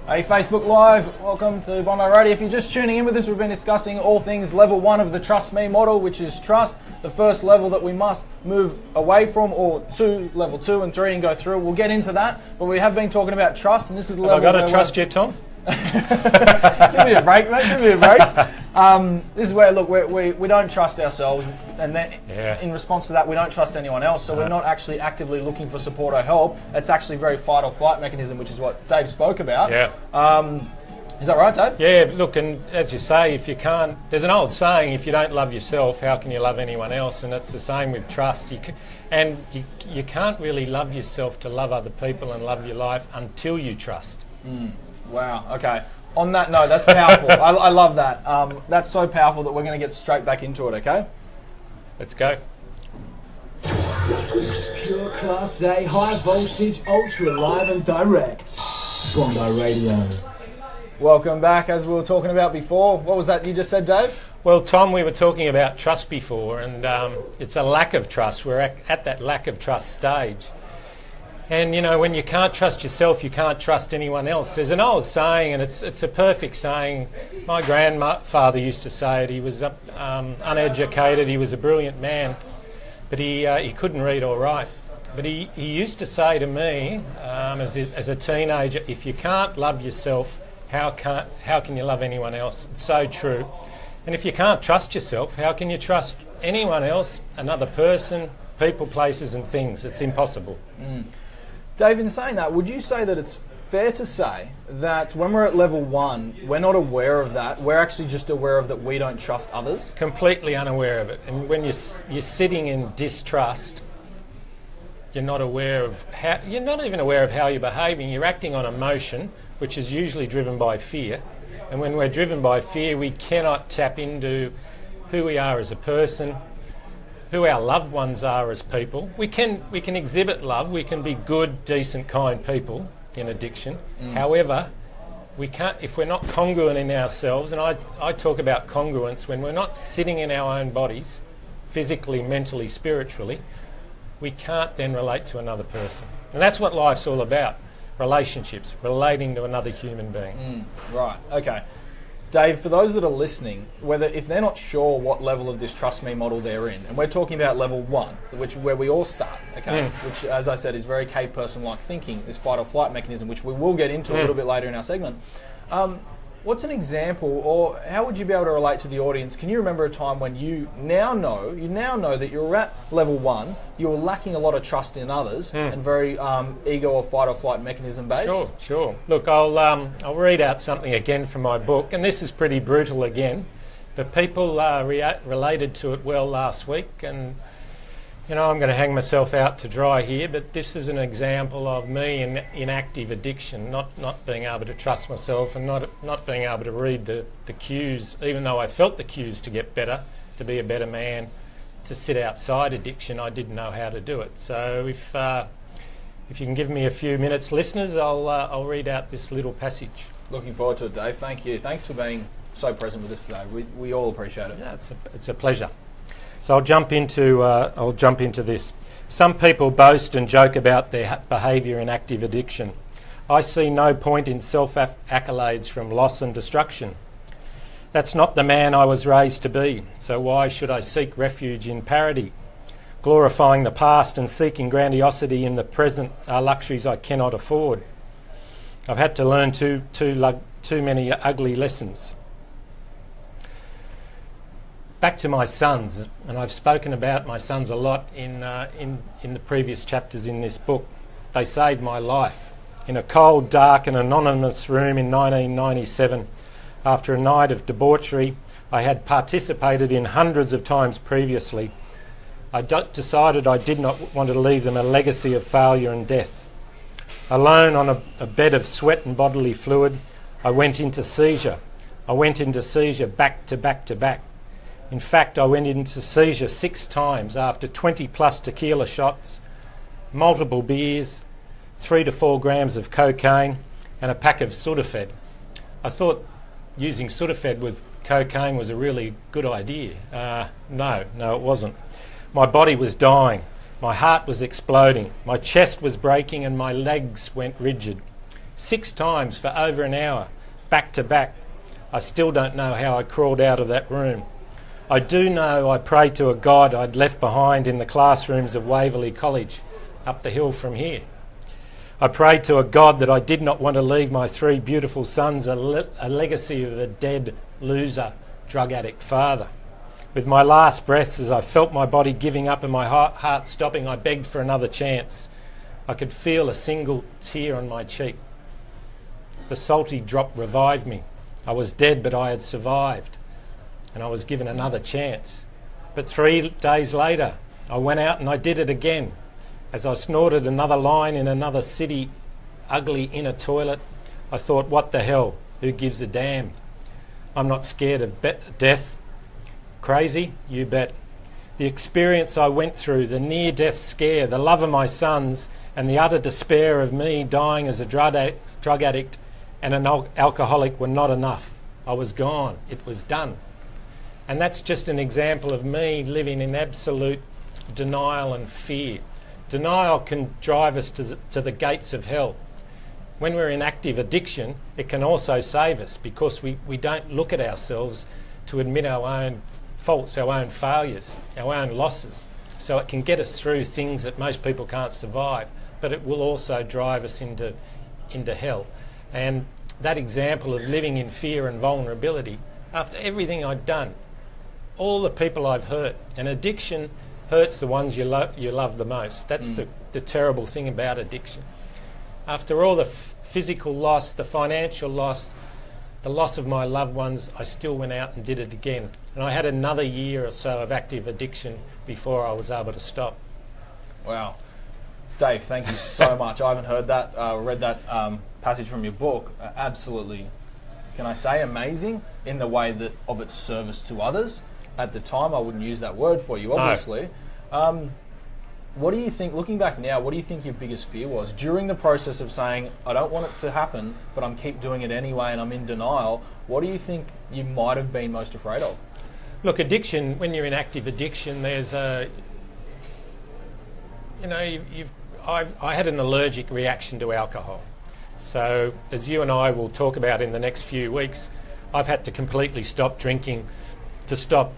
Hey Facebook Live, welcome to Bondi Radio. If you're just tuning in with us, we've been discussing all things level 1 of the Trust Me model, which is trust, the first level that we must move away from, or to level 2 and 3 and go through. We'll get into that, but we have been talking about trust, and this is the level. Have I got to trust you, Tom? Give me a break, mate. Give me a break. This is where, look, we don't trust ourselves, and then in response to that, we don't trust anyone else. So we're not actually actively looking for support or help. It's actually a very fight or flight mechanism, which is what Dave spoke about. Yeah. Is that right, Dave? Yeah. Look, and as you say, if you can't, there's an old saying: if you don't love yourself, how can you love anyone else? And it's the same with trust. You can't really love yourself to love other people and love your life until you trust. Wow, okay. On that note, that's powerful. I love that. That's so powerful that we're going to get straight back into it, okay? Let's go. Pure Class A, high voltage, ultra live and direct. Bondi Radio. Welcome back. As we were talking about before, what was that you just said, Dave? Well, Tom, we were talking about trust before, and it's a lack of trust. We're at that lack of trust stage. And, you know, when you can't trust yourself, you can't trust anyone else. There's an old saying, and it's a perfect saying. My grandfather used to say it. He was uneducated. He was a brilliant man, but he couldn't read or write. But he used to say to me, as a teenager, if you can't love yourself, how can you love anyone else? It's so true. And if you can't trust yourself, how can you trust anyone else, another person, people, places and things? It's impossible. Dave, in saying that, would you say that it's fair to say that when we're at level 1, we're not aware of that, we're actually just aware of that we don't trust others? Completely unaware of it. And when you're sitting in distrust, you're not aware of you're not even aware of how you're behaving. You're acting on emotion, which is usually driven by fear. And when we're driven by fear, we cannot tap into who we are as a person, who our loved ones are as people. We can exhibit love. We can be good, decent, kind people in addiction. However, we can't if we're not congruent in ourselves. And I talk about congruence when we're not sitting in our own bodies, physically, mentally, spiritually. We can't then relate to another person, and that's what life's all about: relationships, relating to another human being. Right. Okay. Dave, for those that are listening, if they're not sure what level of this Trust Me model they're in, and we're talking about level 1, where we all start, okay, which, as I said, is very cave person-like thinking, this fight or flight mechanism, which we will get into a little bit later in our segment. What's an example, or how would you be able to relate to the audience? Can you remember a time when you now know that you're at level 1, you're lacking a lot of trust in others, and very ego or fight or flight mechanism based? Sure. Look, I'll read out something again from my book, and this is pretty brutal again, but people related to it well last week, and you know, I'm going to hang myself out to dry here, but this is an example of me in active addiction, not being able to trust myself and not being able to read the cues, even though I felt the cues to get better, to be a better man, to sit outside addiction. I didn't know how to do it. So if you can give me a few minutes, listeners, I'll read out this little passage. Looking forward to it, Dave. Thank you. Thanks for being so present with us today. We all appreciate it. Yeah, it's a pleasure. So I'll jump into this. Some people boast and joke about their behaviour in active addiction. I see no point in self-accolades from loss and destruction. That's not the man I was raised to be, so why should I seek refuge in parody? Glorifying the past and seeking grandiosity in the present are luxuries I cannot afford. I've had to learn too many ugly lessons. Back to my sons, and I've spoken about my sons a lot in the previous chapters in this book. They saved my life. In a cold, dark and anonymous room in 1997, after a night of debauchery I had participated in hundreds of times previously, I decided I did not want to leave them a legacy of failure and death. Alone on a bed of sweat and bodily fluid, I went into seizure. Back to back to back. In fact, I went into seizure 6 times after 20 plus tequila shots, multiple beers, 3 to 4 grams of cocaine and a pack of Sudafed. I thought using Sudafed with cocaine was a really good idea. No, it wasn't. My body was dying, my heart was exploding, my chest was breaking and my legs went rigid. 6 times for over an hour, back to back. I still don't know how I crawled out of that room. I do know I prayed to a God I'd left behind in the classrooms of Waverley College, up the hill from here. I prayed to a God that I did not want to leave my 3 beautiful sons a legacy of a dead, loser, drug addict father. With my last breaths, as I felt my body giving up and my heart stopping, I begged for another chance. I could feel a single tear on my cheek. The salty drop revived me. I was dead, but I had survived, and I was given another chance. But 3 days later, I went out and I did it again. As I snorted another line in another city, ugly inner toilet, I thought, what the hell? Who gives a damn? I'm not scared of death. Crazy? You bet. The experience I went through, the near-death scare, the love of my sons, and the utter despair of me dying as a drug addict and an alcoholic were not enough. I was gone. It was done. And that's just an example of me living in absolute denial and fear. Denial can drive us to the gates of hell. When we're in active addiction, it can also save us because we don't look at ourselves to admit our own faults, our own failures, our own losses. So it can get us through things that most people can't survive, but it will also drive us into hell. And that example of living in fear and vulnerability, after everything I'd done, all the people I've hurt, and addiction hurts the ones you love the most. That's the terrible thing about addiction. After all the physical loss, the financial loss, the loss of my loved ones, I still went out and did it again. And I had another year or so of active addiction before I was able to stop. Wow. Dave, thank you so much. I haven't heard that, read that passage from your book. Absolutely, can I say amazing in the way that of its service to others. At the time, I wouldn't use that word for you, obviously. No. What do you think, looking back now, what do you think your biggest fear was? During the process of saying, I don't want it to happen, but I'm keep doing it anyway and I'm in denial, what do you think you might have been most afraid of? Look, addiction, when you're in active addiction, there's a... You know, I had an allergic reaction to alcohol. So, as you and I will talk about in the next few weeks, I've had to completely stop drinking to stop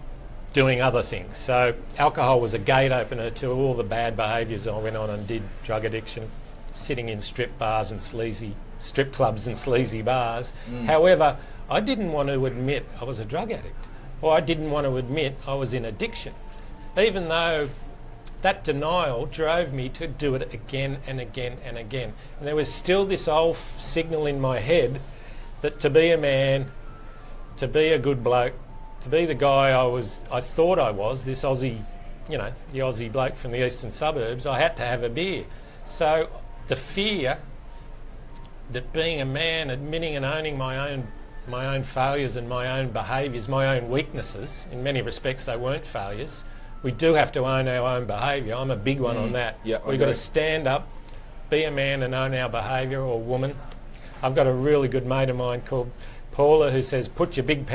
doing other things. So alcohol was a gate opener to all the bad behaviours I went on and did. Drug addiction, sitting in strip clubs and sleazy bars. However, I didn't want to admit I was a drug addict, or I didn't want to admit I was in addiction, even though that denial drove me to do it again and again and again. And there was still this old signal in my head that to be a man, to be a good bloke, to be the guy I thought I was, this Aussie, you know, the Aussie bloke from the eastern suburbs, I had to have a beer. So the fear that being a man, admitting and owning my own failures and my own behaviours, my own weaknesses, in many respects they weren't failures. We do have to own our own behaviour. I'm a big one on that. Yeah, we've got to stand up, be a man and own our behaviour, or woman. I've got a really good mate of mine called Paula who says, put your big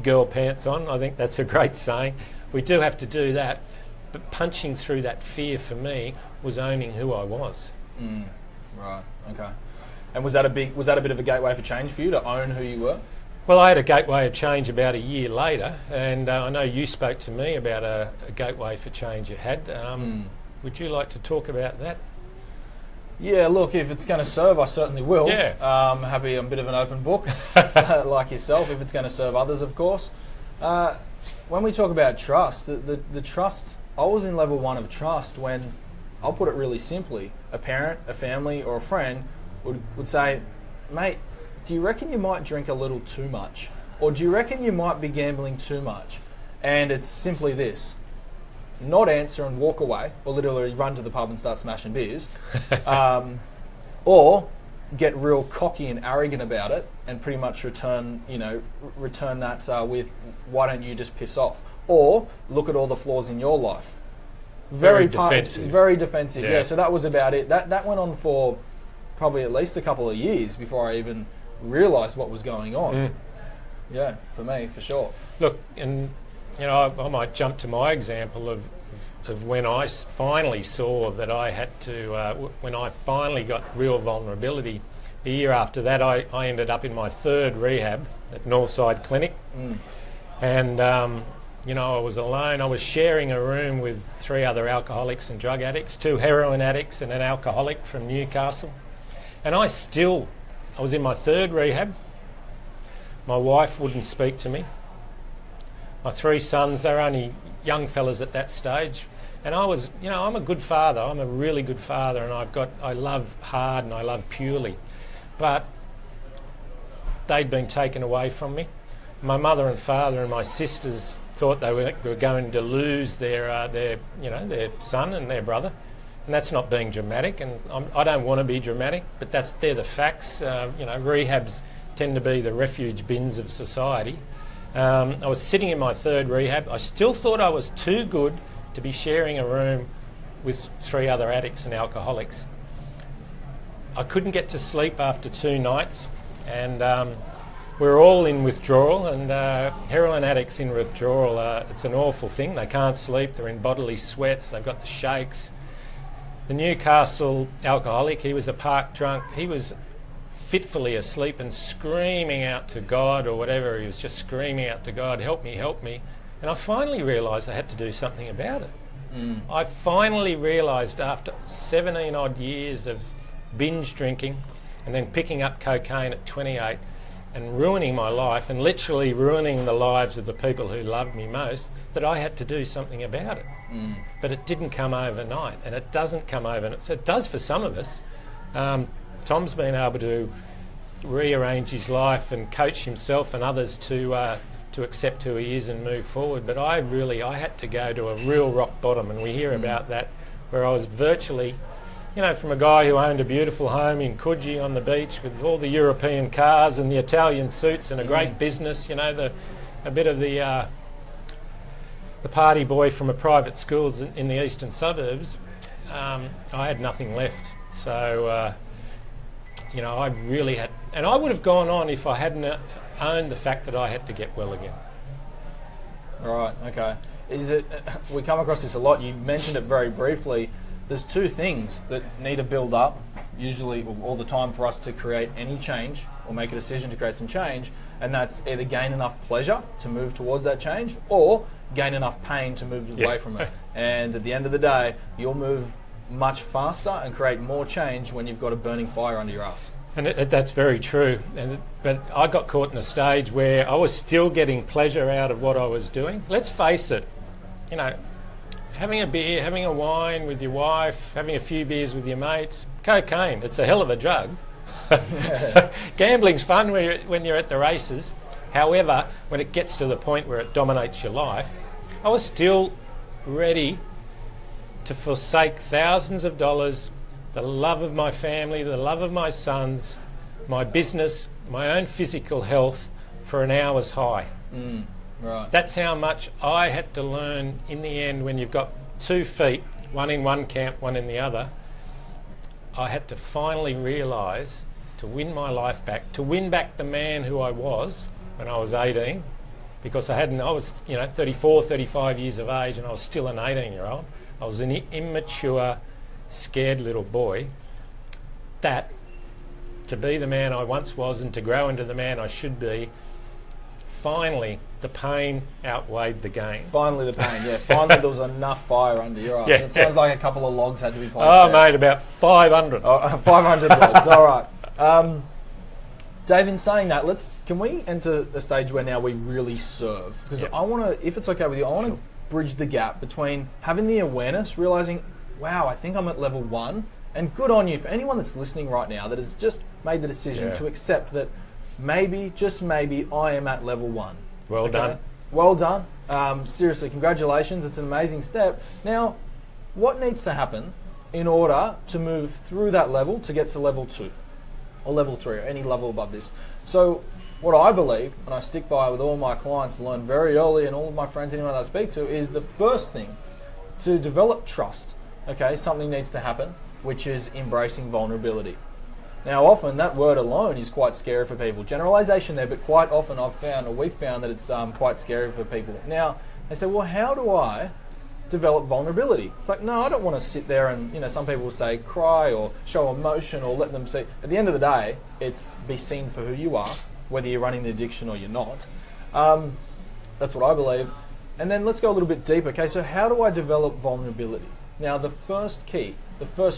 girl pants on. I think that's a great saying. We do have to do that, but punching through that fear for me was owning who I was. Right, okay. And was that a bit of a gateway for change for you, to own who you were? Well, I had a gateway of change about a year later, and I know you spoke to me about a gateway for change you had. Would you like to talk about that? Yeah, look, if it's going to serve, I certainly will. Yeah. I'm a bit of an open book, like yourself, if it's going to serve others, of course. When we talk about trust, the trust, I was in level 1 of trust when, I'll put it really simply, a parent, a family, or a friend would say, mate, do you reckon you might drink a little too much? Or do you reckon you might be gambling too much? And it's simply this. Not answer and walk away, or literally run to the pub and start smashing beers, or get real cocky and arrogant about it and pretty much return that with, why don't you just piss off? Or look at all the flaws in your life. Very defensive. Very defensive, yeah. So that was about it. That went on for probably at least a couple of years before I even realised what was going on. Yeah, for me, for sure. Look, and you know, I might jump to my example of when I finally saw that I had to, when I finally got real vulnerability a year after that, I ended up in my third rehab at Northside Clinic. And, you know, I was alone. I was sharing a room with 3 other alcoholics and drug addicts, 2 heroin addicts and an alcoholic from Newcastle. And I was in my third rehab. My wife wouldn't speak to me. My 3 sons, they were only young fellas at that stage. And I was, you know, I'm a good father. I'm a really good father, and I love hard and I love purely. But they'd been taken away from me. My mother and father and my sisters thought they were going to lose their son and their brother. And that's not being dramatic, and I don't want to be dramatic, but they're the facts. You know, rehabs tend to be the refuge bins of society. I was sitting in my third rehab. I still thought I was too good to be sharing a room with 3 other addicts and alcoholics. I couldn't get to sleep after 2 nights, and we're all in withdrawal, and heroin addicts in withdrawal, it's an awful thing. They can't sleep, they're in bodily sweats, they've got the shakes. The Newcastle alcoholic, he was a park drunk, he was fitfully asleep and screaming out to God or whatever. He was just screaming out to God, help me, help me. And I finally realised I had to do something about it. I finally realised after 17 odd years of binge drinking and then picking up cocaine at 28 and ruining my life and literally ruining the lives of the people who loved me most, that I had to do something about it. But it didn't come overnight, and it doesn't come overnight. So it does for some of us. Tom's been able to rearrange his life and coach himself and others to accept who he is and move forward. But I had to go to a real rock bottom, and we hear about that, where I was virtually, you know, from a guy who owned a beautiful home in Coogee on the beach with all the European cars and the Italian suits and a great business, you know, a bit of the party boy from a private school in the eastern suburbs. I had nothing left. So, you know, I really had, and I would have gone on if I hadn't owned the fact that I had to get well again. Right, okay. We come across this a lot. You mentioned it very briefly. There's 2 things that need to build up, usually all the time, for us to create any change or make a decision to create some change, and that's either gain enough pleasure to move towards that change or gain enough pain to move away from it. And at the end of the day, you'll move much faster and create more change when you've got a burning fire under your ass. And that's very true. But I got caught in a stage where I was still getting pleasure out of what I was doing. Let's face it, you know, having a beer, having a wine with your wife, having a few beers with your mates, cocaine, it's a hell of a drug. Gambling's fun when you're at the races. However, when it gets to the point where it dominates your life, I was still ready to forsake thousands of dollars, the love of my family, the love of my sons, my business, my own physical health for an hour's high. Right. That's how much I had to learn in the end. When you've got 2 feet, one in one camp, one in the other, I had to finally realise, to win my life back, to win back the man who I was when I was 18, because I was, you know, 34, 35 years of age, and I was still an 18-year-old. I was an immature, scared little boy. That, to be the man I once was and to grow into the man I should be, finally the pain outweighed the gain. Finally the pain, yeah. Finally there was enough fire under your ass. Yeah. It sounds like a couple of logs had to be placed Oh, there. mate, about 500. 500 logs, all right. Dave, in saying that, can we enter a stage where now we really serve? Because I want to, if it's okay with you, I want to bridge the gap between having the awareness, realising, wow, I think I'm at level 1, and good on you for anyone that's listening right now that has just made the decision to accept that maybe, just maybe, I am at level 1. Well done. Well done. Seriously, congratulations. It's an amazing step. Now, what needs to happen in order to move through that level to get to level 2 or level 3 or any level above this? So what I believe, and I stick by with all my clients, learn very early, and all of my friends, anyone that I speak to, is the first thing to develop trust. Okay, something needs to happen, which is embracing vulnerability. Now, often that word alone is quite scary for people. Generalization there, but quite often we've found that it's quite scary for people. Now, they say, well, how do I develop vulnerability. It's like, no, I don't want to sit there and, you know, some people will say cry or show emotion or let them see. At the end of the day, it's be seen for who you are, whether you're running the addiction or you're not. That's what I believe. And then let's go a little bit deeper. Okay, so how do I develop vulnerability? Now, the first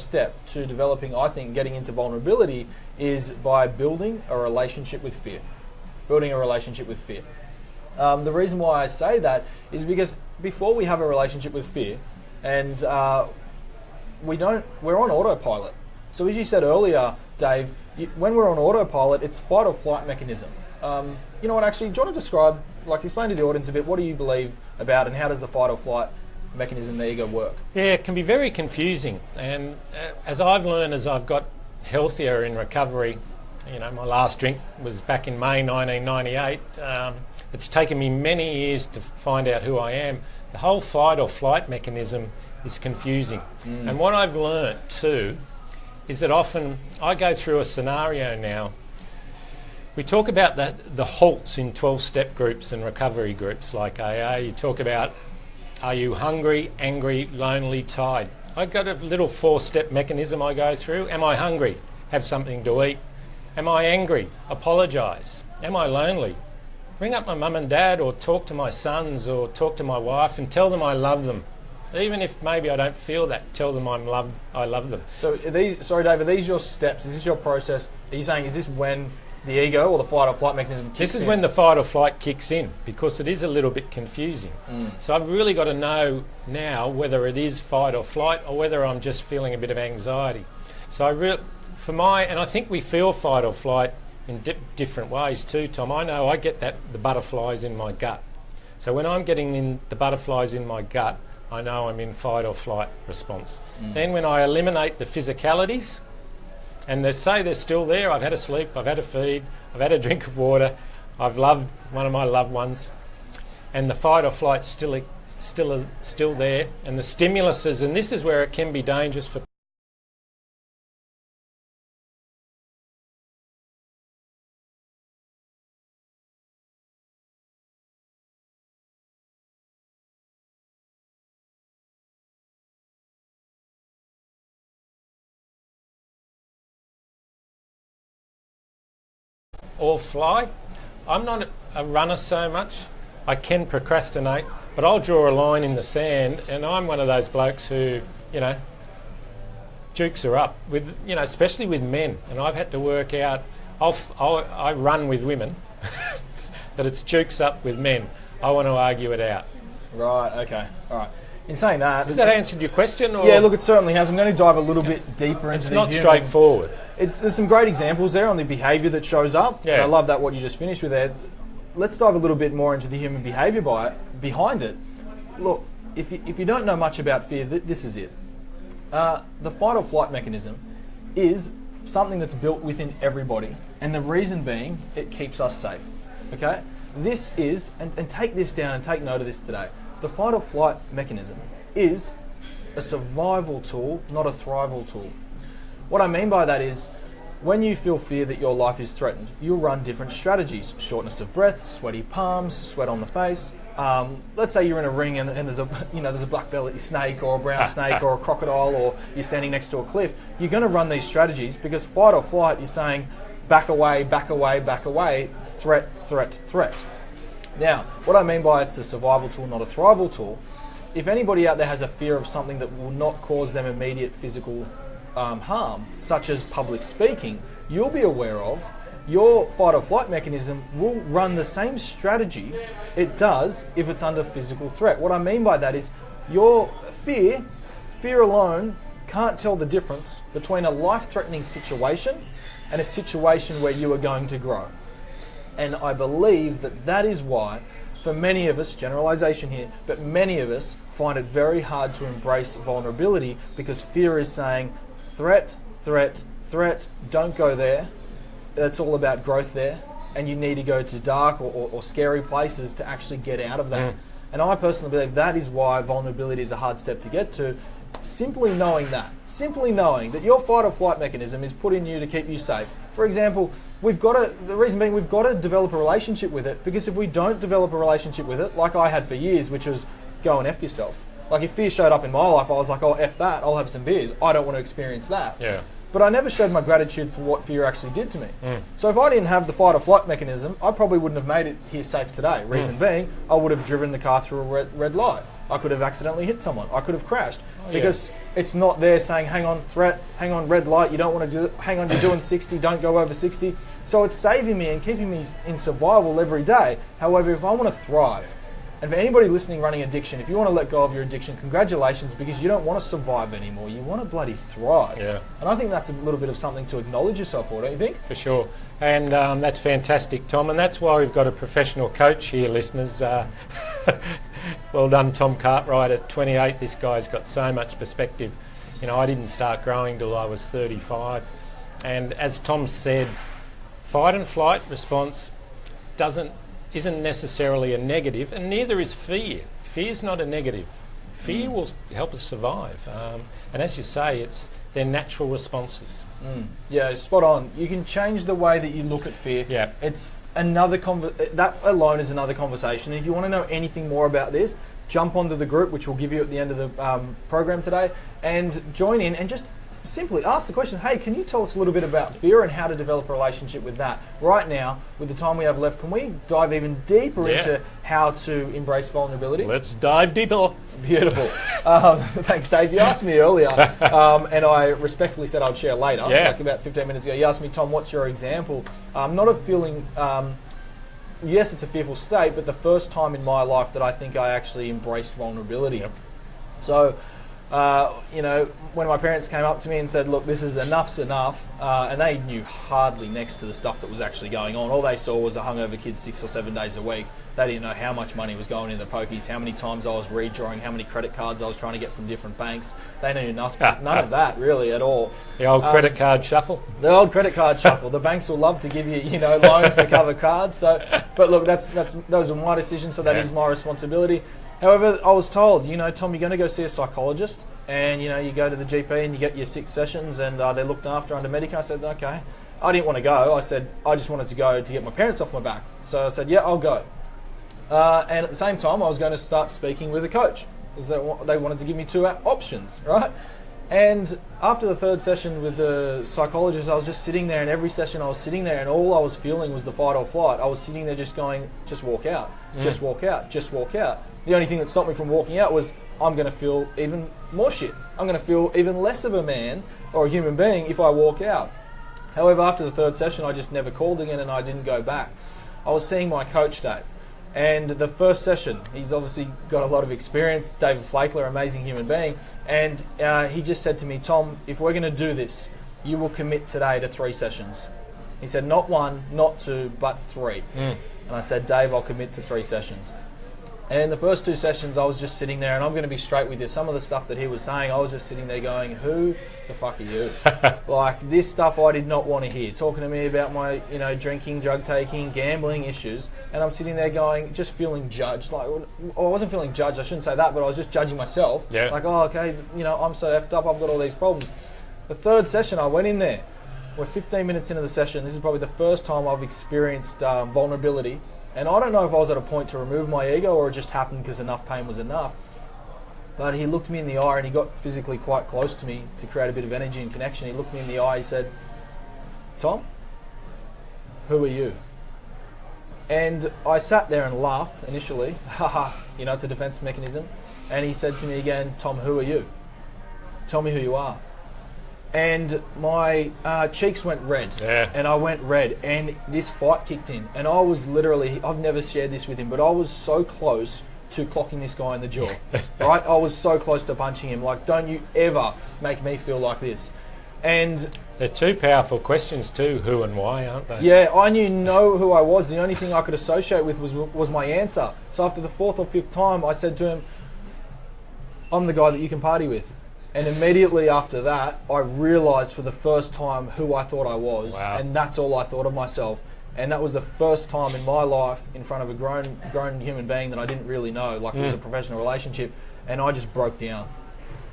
step to developing, I think, getting into vulnerability is by building a relationship with fear. Building a relationship with fear. The reason why I say that is because before we have a relationship with fear, and we're on autopilot. So as you said earlier, Dave, when we're on autopilot, it's fight or flight mechanism. You know what, actually, do you want to describe, like explain to the audience a bit, what do you believe about and how does the fight or flight mechanism, the ego, work? Yeah, it can be very confusing. And as I've learned, as I've got healthier in recovery, you know, my last drink was back in May 1998. It's taken me many years to find out who I am. The whole fight or flight mechanism is confusing. And what I've learnt too is that often I go through a scenario now. We talk about the halts in 12-step groups and recovery groups like AA. You talk about, are you hungry, angry, lonely, tired? I've got a little 4-step mechanism I go through. Am I hungry? Have something to eat. Am I angry? Apologise. Am I lonely? Ring up my mum and dad or talk to my sons or talk to my wife and tell them I love them. Even if maybe I don't feel that, tell them I love them. So sorry Dave, are these your steps? Is this your process? Are you saying, is this when the ego or the fight or flight mechanism kicks in? This is when the fight or flight kicks in, because it is a little bit confusing. So I've really got to know now whether it is fight or flight or whether I'm just feeling a bit of anxiety. So and I think we feel fight or flight in different ways too, Tom. I know I get the butterflies in my gut. So when I'm getting in the butterflies in my gut, I know I'm in fight or flight response. Then when I eliminate the physicalities, and they say they're still there, I've had a sleep, I've had a feed, I've had a drink of water, I've loved one of my loved ones, and the fight or flight's still there, and the stimuluses, and this is where it can be dangerous for or fly. I'm not a runner so much. I can procrastinate, but I'll draw a line in the sand, and I'm one of those blokes who, you know, jukes are up with, you know, especially with men. And I've had to work out. I run with women, but it's jukes up with men. I want to argue it out. Right. Okay. All right. In saying that, has that answered your question? Or? Yeah. Look, it certainly has. I'm going to dive a little bit deeper into it's not straightforward. There's some great examples there on the behaviour that shows up. Yeah. And I love that what you just finished with there. Let's dive a little bit more into the human behaviour behind it. Look, if you don't know much about fear, this is it. The fight or flight mechanism is something that's built within everybody, and the reason being, it keeps us safe. Okay? This is, and take this down and take note of this today. The fight or flight mechanism is a survival tool, not a thrival tool. What I mean by that is, when you feel fear that your life is threatened, you'll run different strategies. Shortness of breath, sweaty palms, sweat on the face. Let's say you're in a ring and there's a black belly snake or a brown snake or a crocodile, or you're standing next to a cliff. You're going to run these strategies because fight or flight, you're saying back away, back away, back away, threat, threat, threat. Now, what I mean by it's a survival tool, not a thrival tool, if anybody out there has a fear of something that will not cause them immediate physical harm, such as public speaking, you'll be aware of, your fight or flight mechanism will run the same strategy it does if it's under physical threat. What I mean by that is your fear alone can't tell the difference between a life-threatening situation and a situation where you are going to grow. And I believe that is why, for many of us, generalization here, but many of us find it very hard to embrace vulnerability because fear is saying, threat, threat, threat, don't go there. It's all about growth there. And you need to go to dark or scary places to actually get out of that. And I personally believe that is why vulnerability is a hard step to get to. Simply knowing that your fight or flight mechanism is put in you to keep you safe. For example, the reason being we've got to develop a relationship with it, because if we don't develop a relationship with it, like I had for years, which was go and F yourself, Like if fear showed up in my life, I was like, oh, F that, I'll have some beers. I don't want to experience that. Yeah. But I never showed my gratitude for what fear actually did to me. So if I didn't have the fight or flight mechanism, I probably wouldn't have made it here safe today. Reason being, I would have driven the car through a red light. I could have accidentally hit someone. I could have crashed. Because it's not there saying, hang on, threat, hang on, red light, you don't want to do it, hang on, you're doing 60, don't go over 60. So it's saving me and keeping me in survival every day. However, if I want to thrive, and for anybody listening running addiction, if you want to let go of your addiction, congratulations, because you don't want to survive anymore. You want to bloody thrive. Yeah. And I think that's a little bit of something to acknowledge yourself for, don't you think? For sure. And that's fantastic, Tom. And that's why we've got a professional coach here, listeners. Well done, Tom Cartwright. At 28, this guy's got so much perspective. You know, I didn't start growing till I was 35. And as Tom said, fight and flight response isn't necessarily a negative, and neither is fear. Fear's not a negative. Fear will help us survive. And as you say, they're natural responses. Yeah, spot on. You can change the way that you look at fear. Yeah. It's another that alone is another conversation. And if you want to know anything more about this, jump onto the group, which we'll give you at the end of the program today, and join in and just simply ask the question, hey, can you tell us a little bit about fear and how to develop a relationship with that? Right now, with the time we have left, can we dive even deeper into how to embrace vulnerability? Let's dive deeper. Beautiful. Thanks, Dave. You asked me earlier, and I respectfully said I'd share later, like about 15 minutes ago. You asked me, Tom, what's your example? Not of feeling, yes, it's a fearful state, but the first time in my life that I think I actually embraced vulnerability. So, you know, when my parents came up to me and said, look, this is enough's enough, and they knew hardly next to the stuff that was actually going on. All they saw was a hungover kid 6 or 7 days a week. They didn't know how much money was going in the pokies, how many times I was redrawing, how many credit cards I was trying to get from different banks. They knew nothing, none of that really at all. The old credit card shuffle. The old credit card shuffle. The banks will love to give you, you know, loans to cover cards. So, but look, those are my decisions, so that is my responsibility. However, I was told, you know, Tom, you're going to go see a psychologist, and you know, you go to the GP and you get your 6 sessions, and they're looked after under Medica. I said, okay. I didn't want to go. I said, I just wanted to go to get my parents off my back. So I said, yeah, I'll go. And at the same time, I was going to start speaking with a coach, because they wanted to give me 2 options, right? And after the 3rd session with the psychologist, I was just sitting there, and every session I was sitting there, and all I was feeling was the fight or flight. I was sitting there just going, just walk out, just walk out, just walk out. The only thing that stopped me from walking out was, I'm going to feel even more shit. I'm going to feel even less of a man or a human being if I walk out. However, after the 3rd session, I just never called again, and I didn't go back. I was seeing my coach, Dave. And the 1st session, he's obviously got a lot of experience, David Flakler, amazing human being, and he just said to me, Tom, if we're going to do this, you will commit today to 3 sessions. He said, not 1, not 2, but 3. And I said, Dave, I'll commit to 3 sessions. And the first 2 sessions, I was just sitting there, and I'm going to be straight with you. Some of the stuff that he was saying, I was just sitting there going, who the fuck are you? Like, this stuff I did not want to hear. Talking to me about my, you know, drinking, drug taking, gambling issues. And I'm sitting there going, just feeling judged. Like, I wasn't feeling judged, I shouldn't say that, but I was just judging myself. Yeah. Like, oh, okay, you know, I'm so effed up, I've got all these problems. The 3rd session, I went in there. We're 15 minutes into the session. This is probably the first time I've experienced vulnerability. And I don't know if I was at a point to remove my ego or it just happened because enough pain was enough. But he looked me in the eye, and he got physically quite close to me to create a bit of energy and connection. He looked me in the eye, he said, Tom, who are you? And I sat there and laughed initially. Haha, you know, it's a defense mechanism. And he said to me again, Tom, who are you? Tell me who you are. And my cheeks went red, and I went red, and this fight kicked in, and I was literally, I've never shared this with him, but I was so close to clocking this guy in the jaw, right? I was so close to punching him, like, don't you ever make me feel like this. And they're 2 powerful questions too, who and why, aren't they? Yeah, I know who I was. The only thing I could associate with was my answer. So after the 4th or 5th time, I said to him, I'm the guy that you can party with. And immediately after that, I realised for the first time who I thought I was. Wow. And that's all I thought of myself. And that was the first time in my life in front of a grown human being that I didn't really know, like it was a professional relationship, and I just broke down.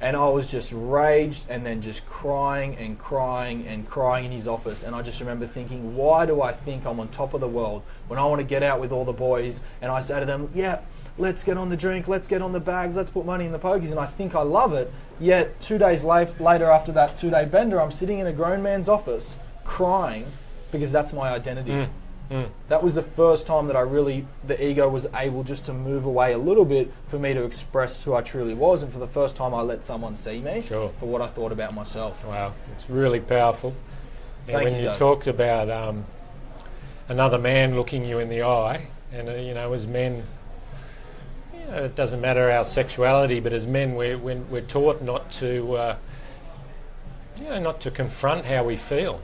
And I was just raged and then just crying and crying and crying in his office. And I just remember thinking, why do I think I'm on top of the world when I want to get out with all the boys? And I say to them, yeah, let's get on the drink, let's get on the bags, let's put money in the pokies, and I think I love it. Yet 2 days later, after that 2-day bender, I'm sitting in a grown man's office crying because that's my identity. That was the first time that the ego was able just to move away a little bit for me to express who I truly was, and for the first time I let someone see me for what I thought about myself. Wow, it's really powerful. And when you talked about another man looking you in the eye, and as men, it doesn't matter our sexuality, but as men we're taught not to confront how we feel.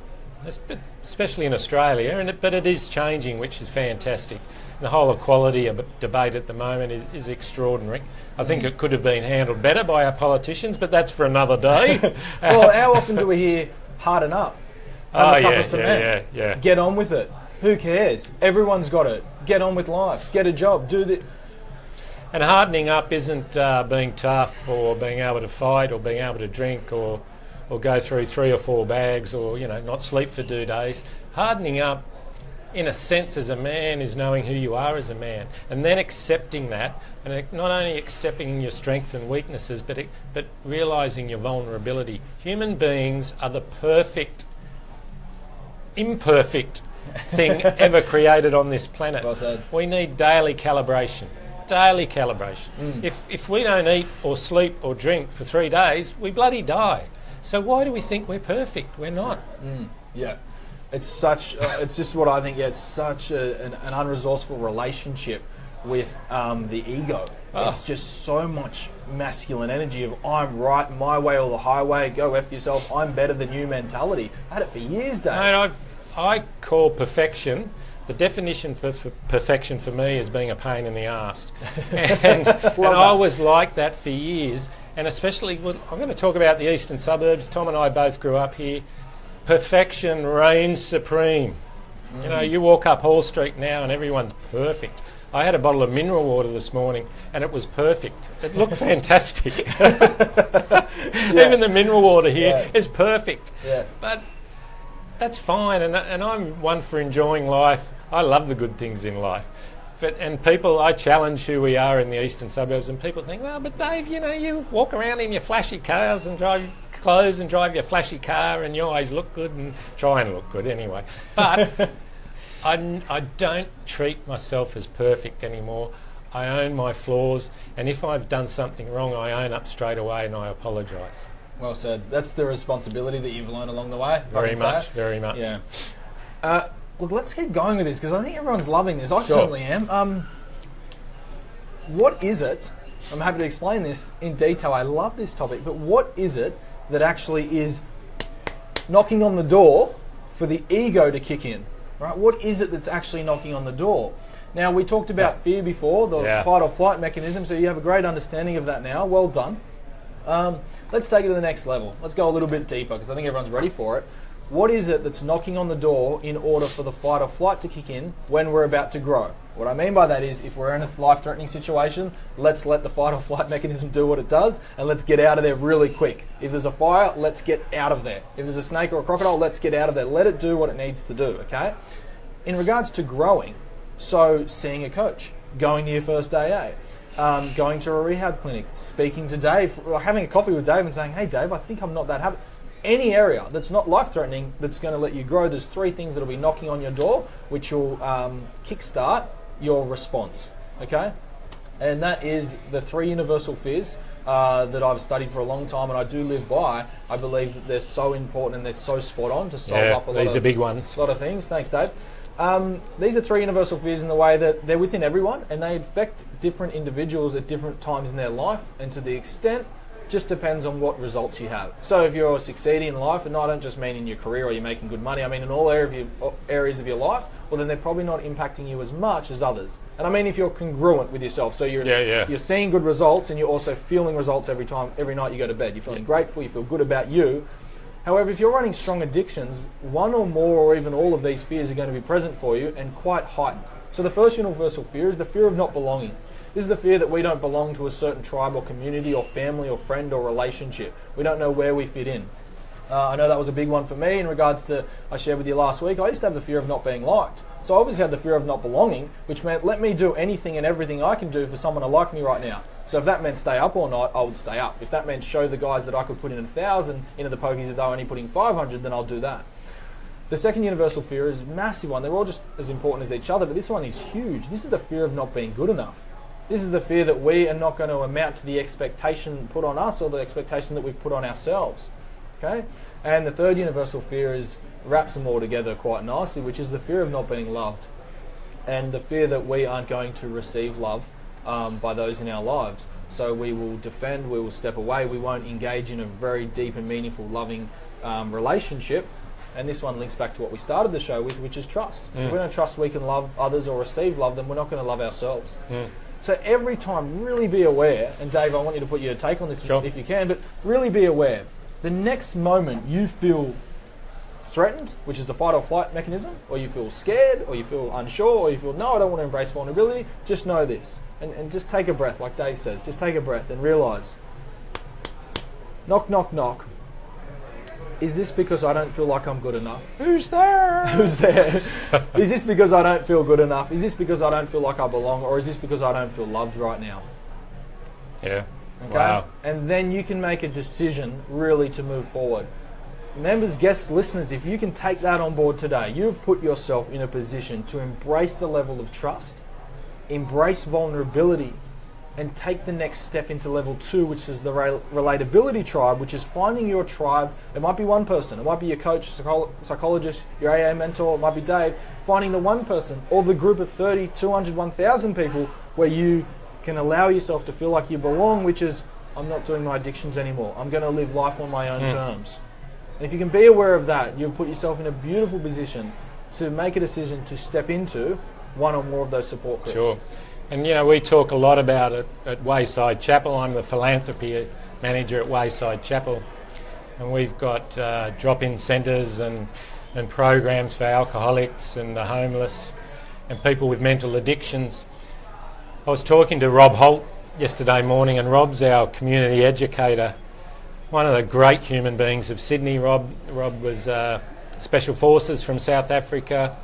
Especially in Australia, but it is changing, which is fantastic. And the whole equality debate at the moment is extraordinary. I think it could have been handled better by our politicians, but that's for another day. Well, how often do we hear harden up? Have a cup of cement. Yeah. Get on with it. Who cares? Everyone's got it. Get on with life. Get a job. Do the. And hardening up isn't being tough or being able to fight or being able to drink or go through 3 or 4 bags or, not sleep for 2 days. Hardening up, in a sense, as a man, is knowing who you are as a man, and then accepting that, and not only accepting your strengths and weaknesses, but realising your vulnerability. Human beings are the imperfect thing ever created on this planet. Well said. We need daily calibration. If we don't eat or sleep or drink for 3 days, we bloody die. So why do we think we're perfect? We're not. Yeah, it's such. It's just what I think. Yeah, it's such an unresourceful relationship with the ego. It's just so much masculine energy of I'm right, my way or the highway. Go F yourself. I'm better than you mentality. I had it for years, Dave. Mate, I call perfection. The definition for perfection for me is being a pain in the arse, and I was like that for years. And especially, I'm going to talk about the eastern suburbs. Tom and I both grew up here. Perfection reigns supreme. You walk up Hall Street now and everyone's perfect. I had a bottle of mineral water this morning and it was perfect. It looked fantastic. Even the mineral water here is perfect. Yeah. But that's fine, and I'm one for enjoying life. I love the good things in life. And people, I challenge who we are in the eastern suburbs, and people think, well, but Dave, you walk around in your flashy cars and drive clothes and drive your flashy car and you always look good and try and look good anyway. But I don't treat myself as perfect anymore. I own my flaws, and if I've done something wrong, I own up straight away and I apologise. Well said. That's the responsibility that you've learned along the way. Very much. Yeah. Look, let's keep going with this because I think everyone's loving this. I certainly am. What is it? I'm happy to explain this in detail. I love this topic, but what is it that actually is knocking on the door for the ego to kick in? Right? What is it that's actually knocking on the door? Now, we talked about fear before, the fight or flight mechanism, so you have a great understanding of that now. Well done. Let's take it to the next level. Let's go a little bit deeper because I think everyone's ready for it. What is it that's knocking on the door in order for the fight or flight to kick in when we're about to grow? What I mean by that is if we're in a life-threatening situation, let's let the fight or flight mechanism do what it does and let's get out of there really quick. If there's a fire, let's get out of there. If there's a snake or a crocodile, let's get out of there. Let it do what it needs to do, okay? In regards to growing, so seeing a coach, going to your first AA, going to a rehab clinic, speaking to Dave, having a coffee with Dave and saying, hey Dave, I think I'm not that happy. Any area that's not life-threatening that's going to let you grow, there's 3 things that will be knocking on your door which will kickstart your response, okay? And that is the 3 universal fears that I've studied for a long time and I do live by. I believe that they're so important and they're so spot on to solve up a lot these are big ones. A lot of things. Thanks, Dave. These are 3 universal fears in the way that they're within everyone and they affect different individuals at different times in their life, and to the extent just depends on what results you have. So if you're succeeding in life, and I don't just mean in your career or you're making good money, I mean in all areas of your life, well then they're probably not impacting you as much as others. And I mean if you're congruent with yourself, so you're seeing good results and you're also feeling results every night you go to bed. You're feeling grateful, you feel good about you. However, if you're running strong addictions, 1 or more or even all of these fears are going to be present for you and quite heightened. So the first universal fear is the fear of not belonging. This is the fear that we don't belong to a certain tribe or community or family or friend or relationship. We don't know where we fit in. I know that was a big one for me in regards to, I shared with you last week, I used to have the fear of not being liked. So I obviously had the fear of not belonging, which meant let me do anything and everything I can do for someone to like me right now. So if that meant stay up all night, I would stay up. If that meant show the guys that I could put in 1,000 into the pokies if they were only putting 500, then I'll do that. The second universal fear is a massive one. They're all just as important as each other, but this one is huge. This is the fear of not being good enough. This is the fear that we are not going to amount to the expectation put on us or the expectation that we've put on ourselves. Okay? And the third universal fear wraps them all together quite nicely, which is the fear of not being loved. And the fear that we aren't going to receive love by those in our lives. So we will defend, we will step away, we won't engage in a very deep and meaningful, loving relationship. And this one links back to what we started the show with, which is trust. If we don't trust we can love others or receive love, then we're not going to love ourselves. So every time, really be aware, and Dave, I want you to put your take on this if you can, but really be aware. The next moment you feel threatened, which is the fight or flight mechanism, or you feel scared, or you feel unsure, or you feel, no, I don't want to embrace vulnerability, just know this. And just take a breath, like Dave says. Just take a breath and realise, knock, knock, knock. Is this because I don't feel like I'm good enough? Who's there? Who's there? Is this because I don't feel good enough? Is this because I don't feel like I belong? Or is this because I don't feel loved right now? Yeah. Okay? Wow. And then you can make a decision really to move forward. Members, guests, listeners, if you can take that on board today, you've put yourself in a position to embrace the level of trust, embrace vulnerability, and take the next step into level 2, which is the relatability tribe, which is finding your tribe. It might be one person, it might be your coach, psychologist, your AA mentor, it might be Dave. Finding the one person or the group of 30, 200, 1,000 people where you can allow yourself to feel like you belong, which is, I'm not doing my addictions anymore. I'm going to live life on my own terms. And if you can be aware of that, you've put yourself in a beautiful position to make a decision to step into one or more of those support groups. Sure. And, you know, we talk a lot about it at Wayside Chapel. I'm the philanthropy manager at Wayside Chapel. And we've got drop-in centres and programs for alcoholics and the homeless and people with mental addictions. I was talking to Rob Holt yesterday morning, and Rob's our community educator, one of the great human beings of Sydney. Rob was Special Forces from South Africa,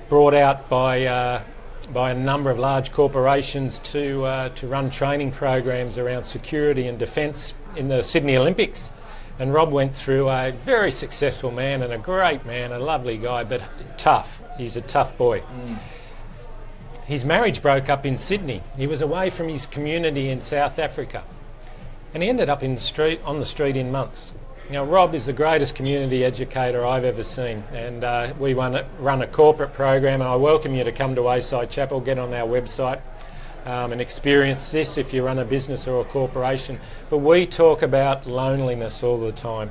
brought out by a number of large corporations to run training programs around security and defence in the Sydney Olympics. And Rob went through a very successful man and a great man, a lovely guy, but tough. He's a tough boy. His marriage broke up in Sydney. He was away from his community in South Africa. And he ended up on the street in months. Now, Rob is the greatest community educator I've ever seen, and we run a corporate program, and I welcome you to come to Wayside Chapel, get on our website and experience this if you run a business or a corporation. But we talk about loneliness all the time,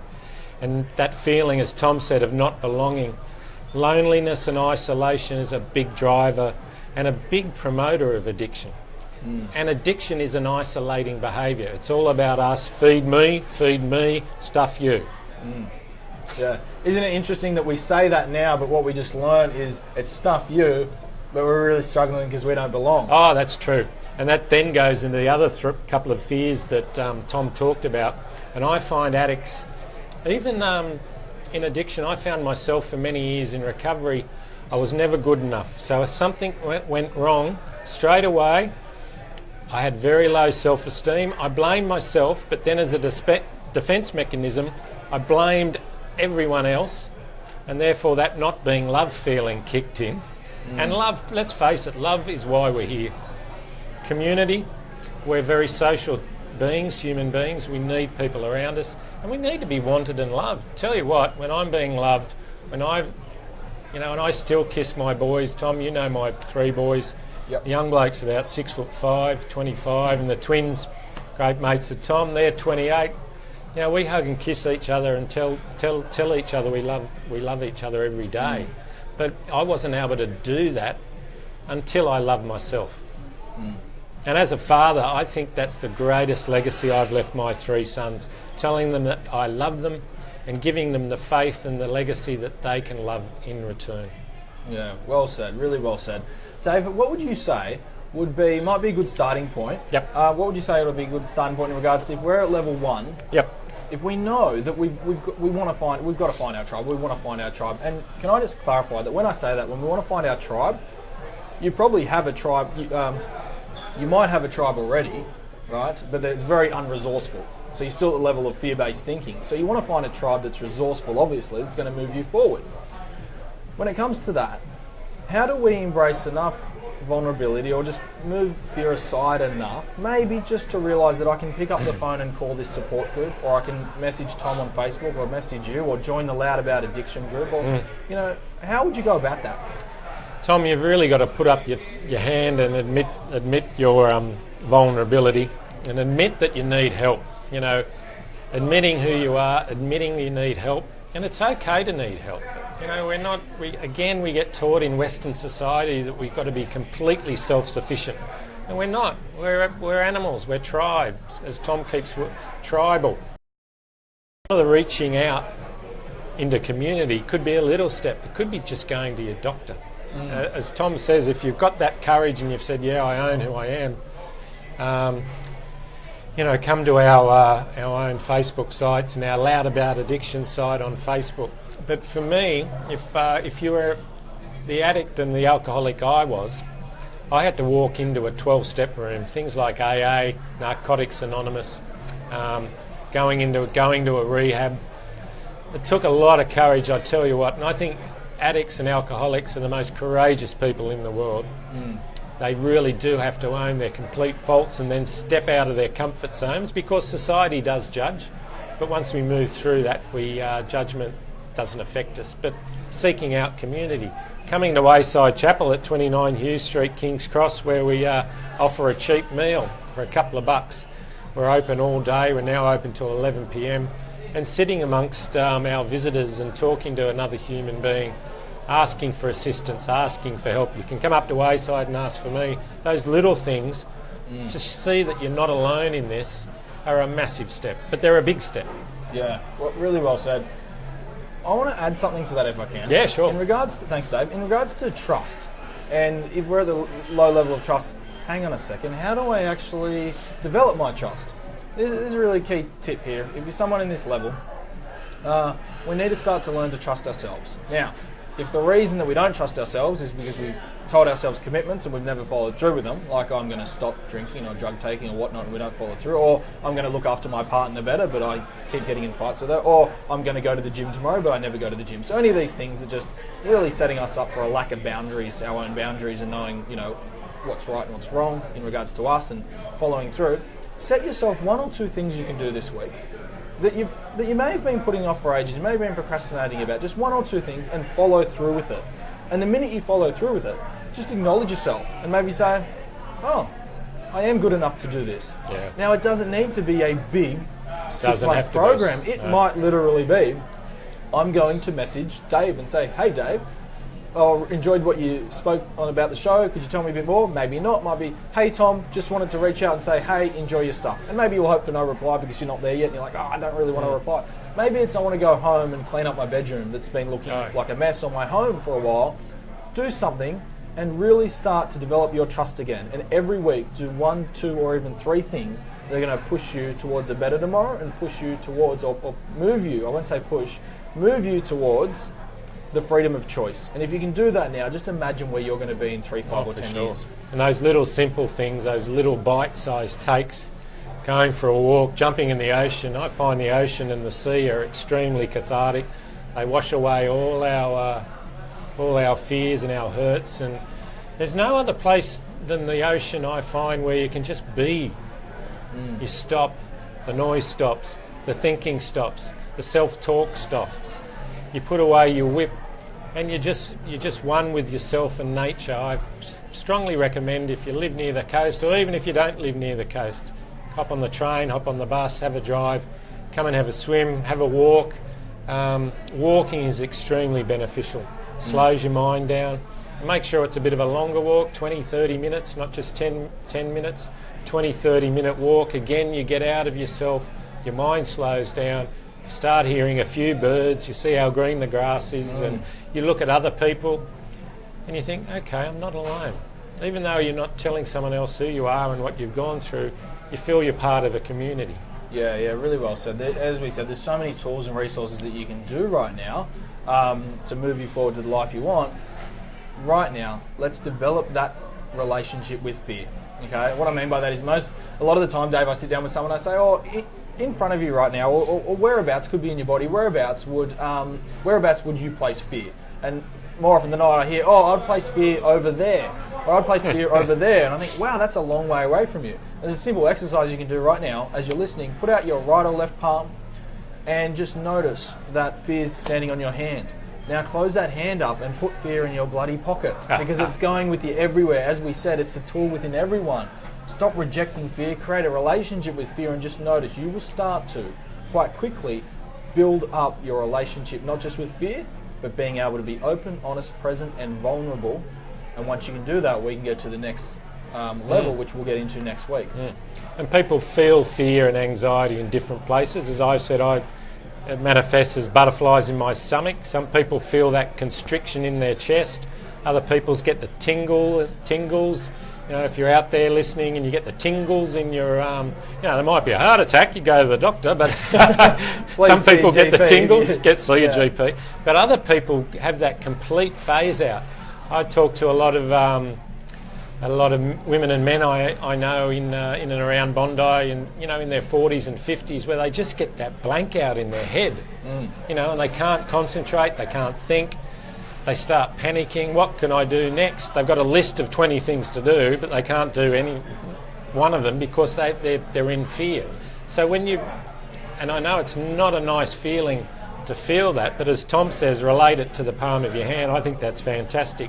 and that feeling, as Tom said, of not belonging. Loneliness and isolation is a big driver and a big promoter of addiction. And addiction is an isolating behaviour. It's all about us, feed me, stuff you. Yeah. Isn't it interesting that we say that now, but what we just learned is it's stuff you, but we're really struggling because we don't belong. Oh, that's true. And that then goes into the other couple of fears that Tom talked about. And I find addicts, even in addiction, I found myself for many years in recovery, I was never good enough. So if something went wrong, straight away, I had very low self-esteem. I blamed myself, but then as a defence mechanism, I blamed everyone else, and therefore that not being loved feeling kicked in. And love, let's face it, love is why we're here. Community, we're very social beings, human beings. We need people around us, and we need to be wanted and loved. Tell you what, when I'm being loved, and I still kiss my boys. Tom, you know my 3 boys. Yep. The young bloke's about 6'5", 25, and the twins, great mates of Tom, they're 28. Now we hug and kiss each other and tell each other we love each other every day. But I wasn't able to do that until I loved myself. And as a father, I think that's the greatest legacy I've left my 3 sons, telling them that I love them and giving them the faith and the legacy that they can love in return. Yeah, well said, really well said. David, what would you say might be a good starting point? Yep. What would you say would be a good starting point in regards to if we're at level 1? Yep. if we know that we want to find, we've got to find our tribe. We want to find our tribe. And can I just clarify that when I say that, when we want to find our tribe, you probably have a tribe. You might have a tribe already, right? But it's very unresourceful. So you're still at the level of fear-based thinking. So you want to find a tribe that's resourceful, obviously, that's going to move you forward. When it comes to that, how do we embrace enough vulnerability or just move fear aside enough, maybe just to realise that I can pick up the phone and call this support group, or I can message Tom on Facebook, or message you, or join the Loud About Addiction group, or, you know, how would you go about that? Tom, you've really got to put up your hand and admit your vulnerability and admit that you need help. You know, admitting who you are, admitting you need help, and it's okay to need help. You know, we get taught in Western society that we've got to be completely self-sufficient, and we're not. We're animals. We're tribes, as Tom keeps tribal. The reaching out into community could be a little step. It could be just going to your doctor. As Tom says, if you've got that courage and you've said, "Yeah, I own who I am," you know, come to our own Facebook sites and our Loud About Addiction site on Facebook. But for me, if you were the addict and the alcoholic I was, I had to walk into a 12-step room, things like AA, Narcotics Anonymous, going to a rehab. It took a lot of courage, I tell you what, and I think addicts and alcoholics are the most courageous people in the world. They really do have to own their complete faults and then step out of their comfort zones, because society does judge. But once we move through that, judgment doesn't affect us. But seeking out community. Coming to Wayside Chapel at 29 Hughes Street, King's Cross, where we offer a cheap meal for a couple of bucks. We're open all day. We're now open till 11 p.m. And sitting amongst our visitors and talking to another human being, asking for assistance, asking for help. You can come up to Wayside and ask for me. Those little things, to see that you're not alone in this, are a massive step, but they're a big step. Yeah, well, really well said. I want to add something to that if I can. Yeah, sure. Thanks, Dave. In regards to trust, and if we're at the low level of trust, hang on a second, how do I actually develop my trust? This is a really key tip here. If you're someone in this level, we need to start to learn to trust ourselves. Now, if the reason that we don't trust ourselves is because we've told ourselves commitments and we've never followed through with them, like I'm going to stop drinking or drug taking or whatnot and we don't follow through, or I'm going to look after my partner better but I keep getting in fights with her, or I'm going to go to the gym tomorrow but I never go to the gym. So any of these things are just really setting us up for a lack of boundaries, our own boundaries, and knowing, you know, what's right and what's wrong in regards to us and following through. Set yourself 1 or 2 things you can do this week that you may have been putting off for ages, you may have been procrastinating about, just 1 or 2 things, and follow through with it. And the minute you follow through with it, just acknowledge yourself and maybe say, oh, I am good enough to do this. Yeah. Now, it doesn't need to be a big 6-month program. It might literally be, I'm going to message Dave and say, hey Dave, I enjoyed what you spoke on about the show. Could you tell me a bit more? Maybe not. Might be, hey Tom, just wanted to reach out and say, hey, enjoy your stuff. And maybe you'll hope for no reply because you're not there yet and you're like, oh, I don't really want to reply. Maybe it's I want to go home and clean up my bedroom that's been looking like a mess, or my home for a while. Do something and really start to develop your trust again. And every week, do 1, 2, or even 3 things that are going to push you towards a better tomorrow and push you towards, or move you, I won't say push, move you towards the freedom of choice. And if you can do that now, just imagine where you're going to be in 3, 5, or 10 years. And those little simple things, those little bite-sized takes, going for a walk, jumping in the ocean. I find the ocean and the sea are extremely cathartic. They wash away all our fears and our hurts. And there's no other place than the ocean, I find, where you can just be. You stop, the noise stops, the thinking stops, the self-talk stops. You put away your whip, and you're just one with yourself and nature. I strongly recommend, if you live near the coast, or even if you don't live near the coast, hop on the train, hop on the bus, have a drive, come and have a swim, have a walk. Walking is extremely beneficial. Slows your mind down. Make sure it's a bit of a longer walk, 20, 30 minutes, not just 10 minutes. 20, 30 minute walk. Again, you get out of yourself, your mind slows down. Start hearing a few birds, you see how green the grass is, and you look at other people and you think, okay, I'm not alone. Even though you're not telling someone else who you are and what you've gone through, you feel you're part of a community. Yeah, really well said. As we said, there's so many tools and resources that you can do right now to move you forward to the life you want. Right now, let's develop that relationship with fear. Okay, what I mean by that is a lot of the time, Dave, I sit down with someone, I say, in front of you right now, or whereabouts, could be in your body, whereabouts would you place fear? And more often than not, I hear, I'd place fear over there, or I'd place fear over there, and I think, wow, that's a long way away from you. There's a simple exercise you can do right now as you're listening. Put out your right or left palm, and just notice that fear's standing on your hand. Now close that hand up and put fear in your bloody pocket, because it's going with you everywhere. As we said, it's a tool within everyone. Stop rejecting fear, create a relationship with fear, and just notice you will start to, quite quickly, build up your relationship, not just with fear, but being able to be open, honest, present, and vulnerable. And once you can do that, we can get to the next level, which we'll get into next week. And people feel fear and anxiety in different places. As I said, it manifests as butterflies in my stomach. Some people feel that constriction in their chest. Other people get the tingles. You know, if you're out there listening and you get the tingles in your, there might be a heart attack, you go to the doctor, but some people get the tingles, see your GP. But other people have that complete phase out. I talk to a lot of women and men I know in and around Bondi, and in their 40s and 50s, where they just get that blank out in their head, and they can't concentrate, they can't think. They start panicking. What can I do next? They've got a list of 20 things to do, but they can't do any one of them because they're in fear. So and I know it's not a nice feeling to feel that, but as Tom says, relate it to the palm of your hand. I think that's fantastic.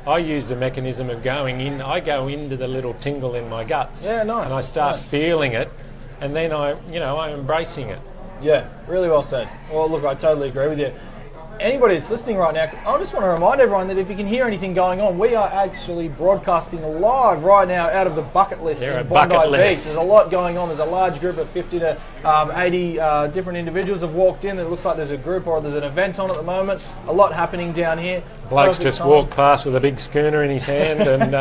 I use the mechanism of going in. I go into the little tingle in my guts. Yeah, nice. And I start feeling it, and then I'm embracing it. Yeah, really well said. Well, look, I totally agree with you. Anybody that's listening right now, I just want to remind everyone that if you can hear anything going on, we are actually broadcasting live right now out of the bucket list in Bondi Beach. There's a lot going on. There's a large group of 50 to 80 different individuals have walked in. It looks like there's a group or there's an event on at the moment. A lot happening down here. Bloke's just walked past with a big schooner in his hand. And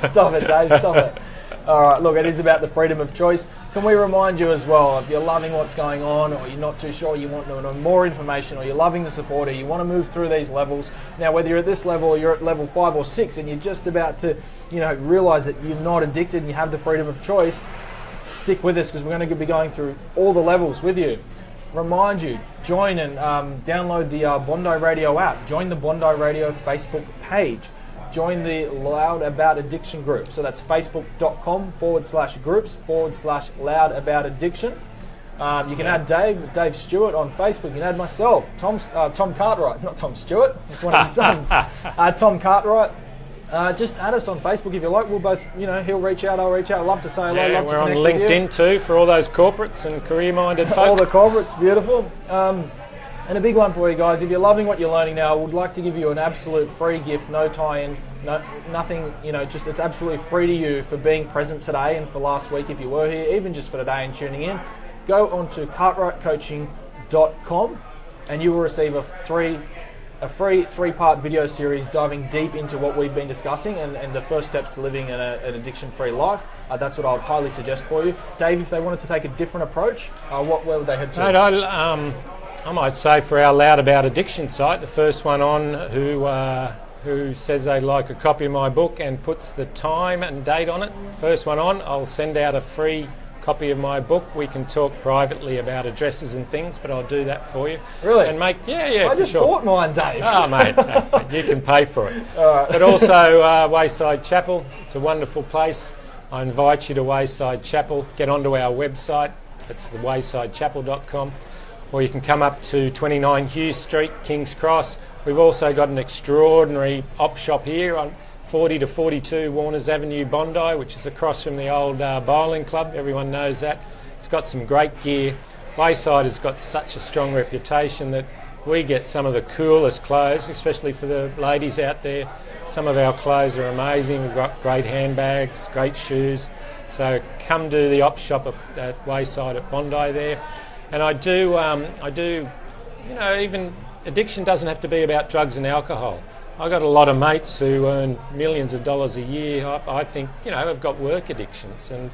Stop it, Dave, stop it. All right, look, it is about the freedom of choice. Can we remind you as well, if you're loving what's going on, or you're not too sure, you want to know more information, or you're loving the support, or you want to move through these levels. Now, whether you're at this level or you're at level 5 or 6, and you're just about to, realise that you're not addicted and you have the freedom of choice, stick with us, because we're going to be going through all the levels with you. Remind you, join and download the Bondi Radio app. Join the Bondi Radio Facebook page. Join the Loud About Addiction group. So that's facebook.com/groups/Loud About Addiction. You can add Dave Stewart on Facebook. You can add myself, Tom Cartwright, not Tom Stewart. It's one of his sons. Tom Cartwright. Just add us on Facebook if you like. We'll both, he'll reach out, I'll reach out. I'd love to say hello. Yeah, love we're to on connect with LinkedIn too for all those corporates and career-minded folk. All the corporates, beautiful. And a big one for you guys, if you're loving what you're learning now, I would like to give you an absolute free gift, no tie-in, nothing, just it's absolutely free to you for being present today and for last week if you were here, even just for today and tuning in. Go on to cartwrightcoaching.com and you will receive a free 3-part video series diving deep into what we've been discussing and the first steps to living an addiction-free life. That's what I would highly suggest for you. Dave, if they wanted to take a different approach, where would they head to? I might say for our Loud About Addiction site, the first one on who says they'd like a copy of my book and puts the time and date on it, first one on, I'll send out a free copy of my book. We can talk privately about addresses and things, but I'll do that for you. Really? And I just bought mine, Dave. Oh, mate, you can pay for it. All right. But also Wayside Chapel, it's a wonderful place. I invite you to Wayside Chapel. Get onto our website, it's thewaysidechapel.com. Or you can come up to 29 Hughes Street, King's Cross. We've also got an extraordinary op shop here on 40 to 42 Warners Avenue, Bondi, which is across from the old bowling club. Everyone knows that. It's got some great gear. Wayside has got such a strong reputation that we get some of the coolest clothes, especially for the ladies out there. Some of our clothes are amazing. We've got great handbags, great shoes. So come to the op shop at Wayside at Bondi there. And I do, even addiction doesn't have to be about drugs and alcohol. I got a lot of mates who earn millions of dollars a year. I think, have got work addictions, and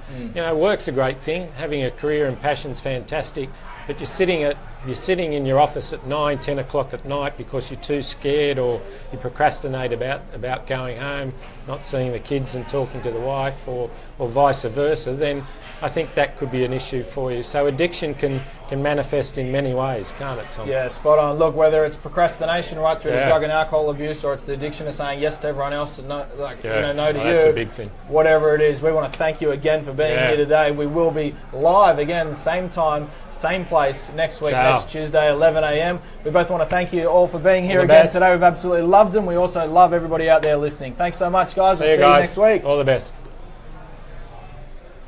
work's a great thing. Having a career and passion's fantastic, but you're sitting in your office at 9, 10 o'clock at night because you're too scared, or you procrastinate about going home, not seeing the kids and talking to the wife, or vice versa. Then I think that could be an issue for you. So addiction can manifest in many ways, can't it, Tom? Yeah, spot on. Look, whether it's procrastination right through to drug and alcohol abuse, or it's the addiction of saying yes to everyone else and no to you. That's a big thing. Whatever it is, we want to thank you again for being here today. We will be live again, same time, same place next week, next Tuesday, 11 a.m. We both want to thank you all for being here again today. We've absolutely loved them. We also love everybody out there listening. Thanks so much, guys. We'll see you next week. All the best.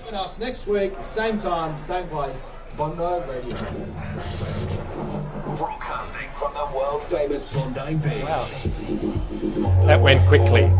Join us next week, same time, same place, Bondi Radio. Broadcasting from the world famous Bondi Beach. Wow. That went quickly.